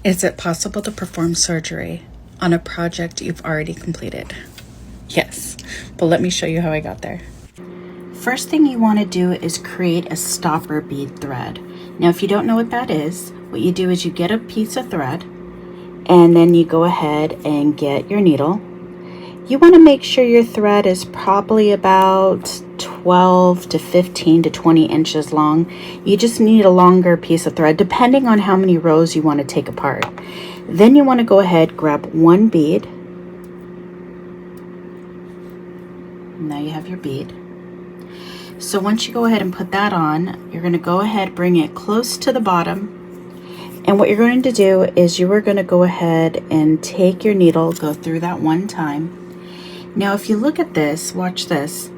Is it possible to perform surgery on a project you've already completed? Yes, but let me show you how I got there. First thing you want to do is create a stopper bead thread. Now, if you don't know what that is, what you do is you get a piece of thread and then you go ahead and get your needle. You want to make sure your thread is probably about 12 to 15 to 20 inches long. You just need a longer piece of thread depending on how many rows you want to take apart. Then you want to go ahead, grab one bead. Now you have your bead. So once you go ahead and put that on, you're going to go ahead, bring it close to the bottom. And what you're going to do is you are going to go ahead and take your needle, go through that one time. Now, if you look at this, watch this.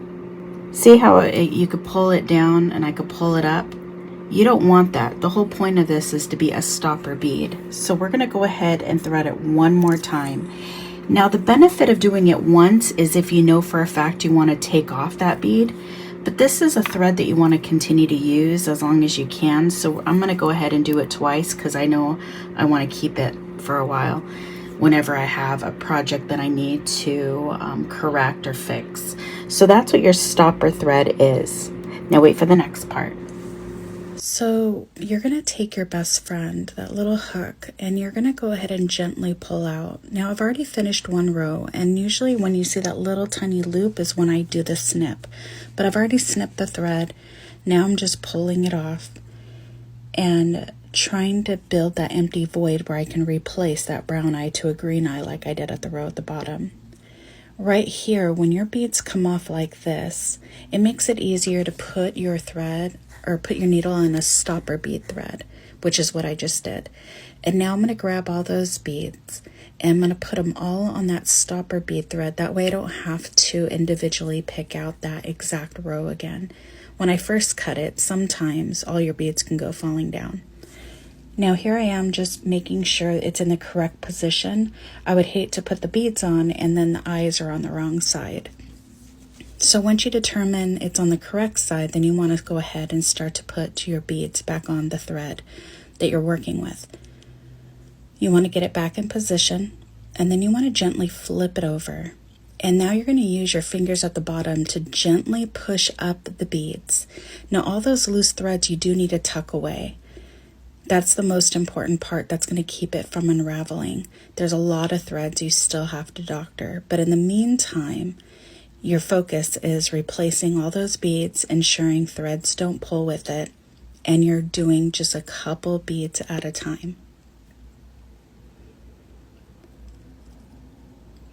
See how you could pull it down and I could pull it up? You don't want that. The whole point of this is to be a stopper bead. So we're going to go ahead and thread it one more time. Now, the benefit of doing it once is if you know for a fact you want to take off that bead. But this is a thread that you want to continue to use as long as you can. So I'm going to go ahead and do it twice because I know I want to keep it for a while whenever I have a project that I need to correct or fix. So that's what your stopper thread is. Now wait for the next part. So you're going to take your best friend, that little hook, and you're going to go ahead and gently pull out. Now I've already finished one row, and usually when you see that little tiny loop is when I do the snip. But I've already snipped the thread. Now I'm just pulling it off and trying to build that empty void where I can replace that brown eye to a green eye like I did at the row at the bottom. Right here, when your beads come off like this, it makes it easier to put your thread or put your needle on a stopper bead thread, which is what I just did. And now I'm going to grab all those beads and I'm going to put them all on that stopper bead thread. That way I don't have to individually pick out that exact row again. When I first cut it, sometimes all your beads can go falling down. Now here I am just making sure it's in the correct position. I would hate to put the beads on and then the eyes are on the wrong side. So once you determine it's on the correct side, then you want to go ahead and start to put your beads back on the thread that you're working with. You want to get it back in position and then you want to gently flip it over. And now you're going to use your fingers at the bottom to gently push up the beads. Now all those loose threads you do need to tuck away. That's the most important part that's going to keep it from unraveling. There's a lot of threads you still have to doctor, but in the meantime, your focus is replacing all those beads, ensuring threads don't pull with it, and you're doing just a couple beads at a time.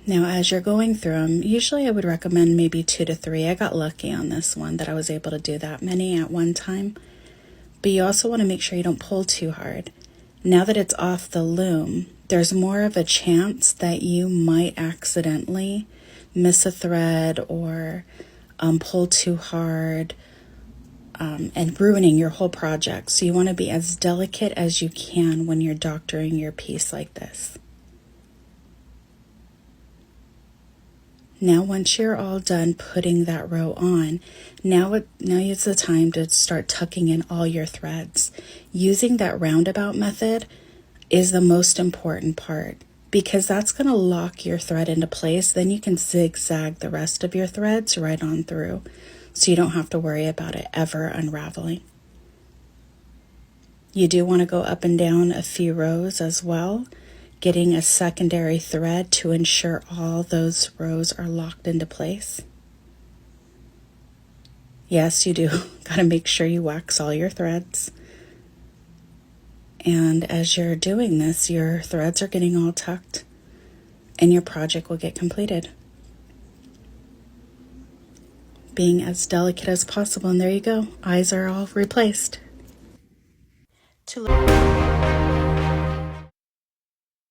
Now, as you're going through them, usually I would recommend maybe 2 to 3. I got lucky on this one that I was able to do that many at one time. But you also want to make sure you don't pull too hard. Now that it's off the loom, there's more of a chance that you might accidentally miss a thread or pull too hard and ruining your whole project. So you want to be as delicate as you can when you're doctoring your piece like this. Now, once you're all done putting that row on, now is the time to start tucking in all your threads. Using that roundabout method is the most important part because that's going to lock your thread into place. Then you can zigzag the rest of your threads right on through, so you don't have to worry about it ever unraveling. You do want to go up and down a few rows as well, getting a secondary thread to ensure all those rows are locked into place. Yes, you do got to make sure you wax all your threads. And as you're doing this, your threads are getting all tucked and your project will get completed. Being as delicate as possible, and there you go. Eyes are all replaced. To